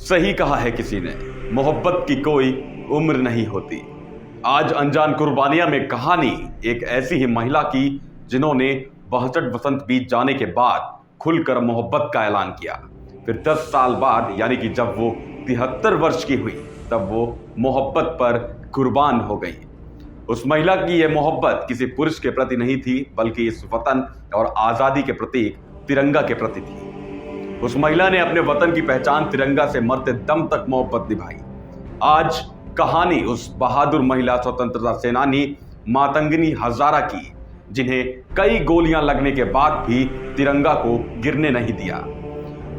सही कहा है किसी ने, मोहब्बत की कोई उम्र नहीं होती। आज अनजान कुर्बानियां में कहानी एक ऐसी ही महिला की जिन्होंने 62 वसंत बीत जाने के बाद खुलकर मोहब्बत का ऐलान किया। फिर 10 साल बाद यानी कि जब वो 73 वर्ष की हुई तब वो मोहब्बत पर कुर्बान हो गई। उस महिला की यह मोहब्बत किसी पुरुष के प्रति नहीं थी, बल्कि इस वतन और आजादी के प्रतीक तिरंगा के प्रति थी। उस महिला ने अपने वतन की पहचान तिरंगा से मरते दम तक मोहब्बत निभाई। आज कहानी उस बहादुर महिला स्वतंत्रता सेनानी मातंगिनी हजारा की, जिन्हें कई गोलियां लगने के बाद भी तिरंगा को गिरने नहीं दिया।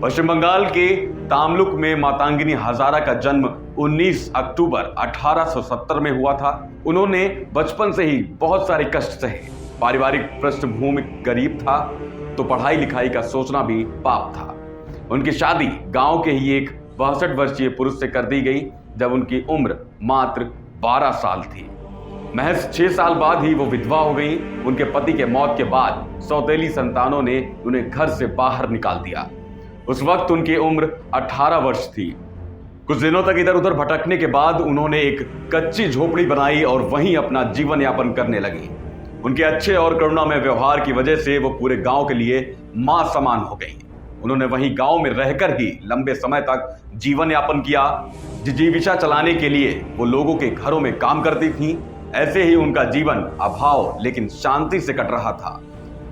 पश्चिम बंगाल के तामलुक में मातंगिनी हजारा का जन्म 19 अक्टूबर 1870 में हुआ था। उन्होंने बचपन से ही बहुत सारे कष्ट सहे। पारिवारिक पृष्ठभूमि गरीब था तो पढ़ाई लिखाई का सोचना भी पाप था। उनकी शादी गांव के ही एक 62 वर्षीय पुरुष से कर दी गई जब उनकी उम्र मात्र 12 साल थी। महज 6 साल बाद ही वो विधवा हो गई। उनके पति के मौत के बाद सौतेली संतानों ने उन्हें घर से बाहर निकाल दिया। उस वक्त उनकी उम्र 18 वर्ष थी। कुछ दिनों तक इधर उधर भटकने के बाद उन्होंने एक कच्ची झोपड़ी बनाई और वहीं अपना जीवन यापन करने लगी। उनके अच्छे और करुणामय व्यवहार की वजह से वो पूरे गांव के लिए मां समान हो गई। उन्होंने वहीं गांव में रहकर ही लंबे समय तक जीवन यापन किया। जीविका चलाने के लिए वो लोगों के घरों में काम करती थीं। ऐसे ही उनका जीवन अभाव लेकिन शांति से कट रहा था।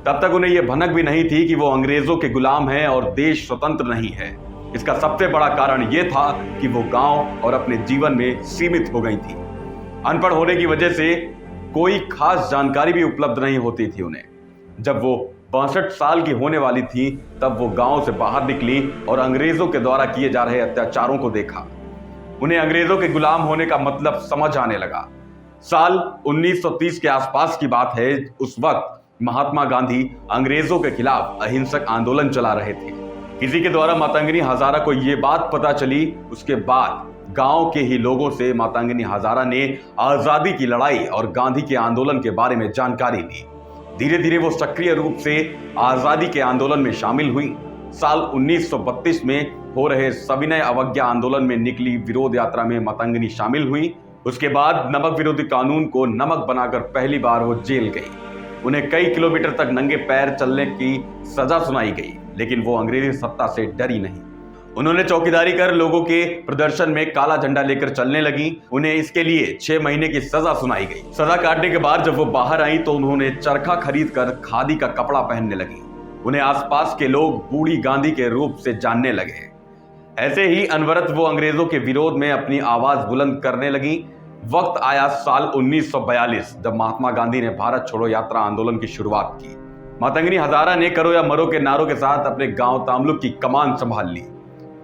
तब तक उन्हें यह भनक भी नहीं थी कि वो अंग्रेजों के गुलाम हैं और देश स्वतंत्र नहीं है। इसका सबसे बड़ा कारण यह था कि वो गांव और अपने जीवन में सीमित हो गई थी। अनपढ़ होने की वजह से कोई खास जानकारी भी उपलब्ध नहीं होती थी उन्हें। जब वो 62 साल की होने वाली थी तब वो गांव से बाहर निकली और अंग्रेजों के द्वारा किए जा रहे अत्याचारों को देखा। उन्हें अंग्रेजों के गुलाम होने का मतलब समझ आने लगा। साल 1930 के आसपास की बात है। उस वक्त महात्मा गांधी अंग्रेजों के खिलाफ अहिंसक आंदोलन चला रहे थे। किसी के द्वारा मातंगिनी हजारा को यह बात पता चली। उसके बाद गांव के ही लोगों से मातंगिनी हजारा ने आजादी की लड़ाई और गांधी के आंदोलन के बारे में जानकारी ली। धीरे धीरे वो सक्रिय रूप से आजादी के आंदोलन में शामिल हुई। साल 1932 में हो रहे सविनय अवज्ञा आंदोलन में निकली विरोध यात्रा में मातंगिनी शामिल हुई। उसके बाद नमक विरोधी कानून को नमक बनाकर पहली बार वो जेल गई। उन्हें कई किलोमीटर तक नंगे पैर चलने की सजा सुनाई गई, लेकिन वो अंग्रेजी सत्ता से डरी नहीं। उन्होंने चौकीदारी कर लोगों के प्रदर्शन में काला झंडा लेकर चलने लगी। उन्हें इसके लिए 6 महीने की सजा सुनाई गई। सजा काटने के बाद जब वो बाहर आई तो उन्होंने चरखा खरीदकर खादी का कपड़ा पहनने लगी। उन्हें आसपास के लोग बूढ़ी गांधी के रूप से जानने लगे। ऐसे ही अनवरत वो अंग्रेजों के विरोध में अपनी आवाज बुलंद करने लगी। वक्त आया साल 1942 जब महात्मा गांधी ने भारत छोड़ो यात्रा आंदोलन की शुरुआत की। मातंगिनी हजारा ने करो या मरो के नारों के साथ अपने गांव तामलुक की कमान संभाल ली।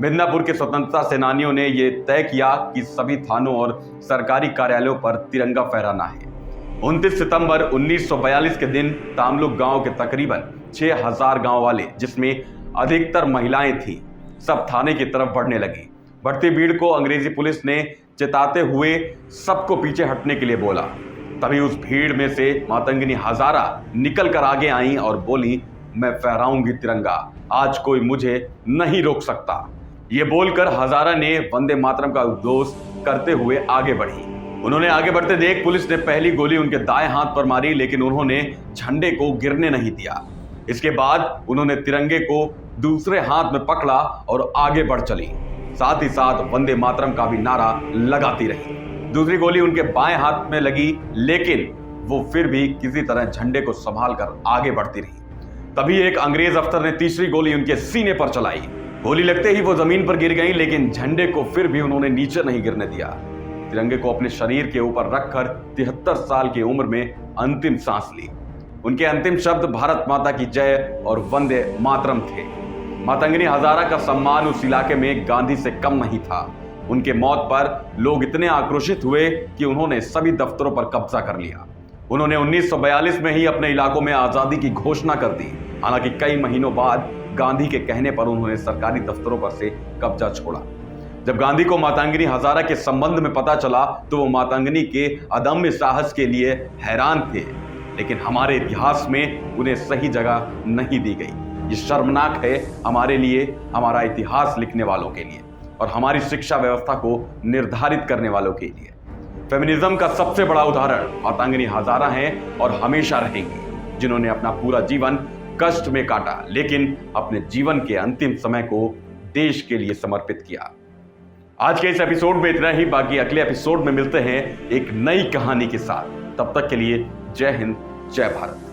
मिदनापुर के स्वतंत्रता सेनानियों ने यह तय किया कि सभी थानों और सरकारी कार्यालयों पर तिरंगा फहराना है। 29 सितंबर 1942 के दिन तामलुक गांव के तकरीबन 6000 गांव वाले, जिसमें अधिकतर महिलाएं थीं, सब थाने की तरफ बढ़ने लगी। बढ़ती भीड़ को अंग्रेजी पुलिस ने चिताते हुए सबको पीछे हटने के लिए बोला। तभी उस भीड़ में से मातंगिनी हजारा निकल कर आगे आई और बोली, मैं फहराऊंगी तिरंगा, आज कोई मुझे नहीं रोक सकता। ये बोलकर हजारा ने वंदे मातरम का उद्घोष करते हुए आगे बढ़ी। उन्होंने आगे बढ़ते देख पुलिस ने पहली गोली उनके दाएं हाथ पर मारी, लेकिन उन्होंने झंडे को गिरने नहीं दिया। इसके बाद उन्होंने तिरंगे को दूसरे हाथ में पकड़ा और आगे बढ़ चली। साथ ही साथ वंदे मातरम का भी नारा लगाती रही। दूसरी गोली उनके बाएं हाथ में लगी, लेकिन वो फिर भी किसी तरह झंडे को संभाल कर आगे बढ़ती रही। तभी एक अंग्रेज अफसर ने तीसरी गोली उनके सीने पर चलाई। गोली लगते ही वो जमीन पर गिर गई, लेकिन झंडे को फिर भी उन्होंने नीचे नहीं गिरने दिया। तिरंगे को अपने शरीर के ऊपर रखकर 73 साल की उम्र में अंतिम सांस ली। उनके अंतिम शब्द भारत माता की जय और वंदे मातरम थे। मातंगिनी हजारा का सम्मान उस इलाके में गांधी से कम नहीं था। उनके मौत पर लोग इतने आक्रोशित हुए कि उन्होंने सभी दफ्तरों पर कब्जा कर लिया। उन्होंने 1942 में ही अपने इलाकों में आजादी की घोषणा कर दी। हालांकि कई महीनों बाद गांधी के कहने पर उन्होंने सरकारी दफ्तरों पर से कब्जा छोड़ा। जब गांधी को मातंगिनी हजारा के संबंध में पता चला तो वो मातंगिनी के अदम्य साहस के लिए हैरान थे, लेकिन हमारे इतिहास में उन्हें सही जगह नहीं दी गई। ये शर्मनाक है हमारे लिए, हमारा इतिहास लिखने वालों के लिए। और हमारी शिक्षा व्यवस्था को निर्धारित करने वालों के लिए। फेमिनिज्म का सबसे बड़ा उदाहरण अर्धांगिनी हजारा हैं और हमेशा रहेंगी, जिन्होंने अपना पूरा जीवन कष्ट में काटा लेकिन अपने जीवन के अंतिम समय को देश के लिए समर्पित किया। आज के इस एपिसोड में इतना ही, बाकी अगले एपिसोड में मिलते हैं एक नई कहानी के साथ। तब तक के लिए जय हिंद, जय भारत।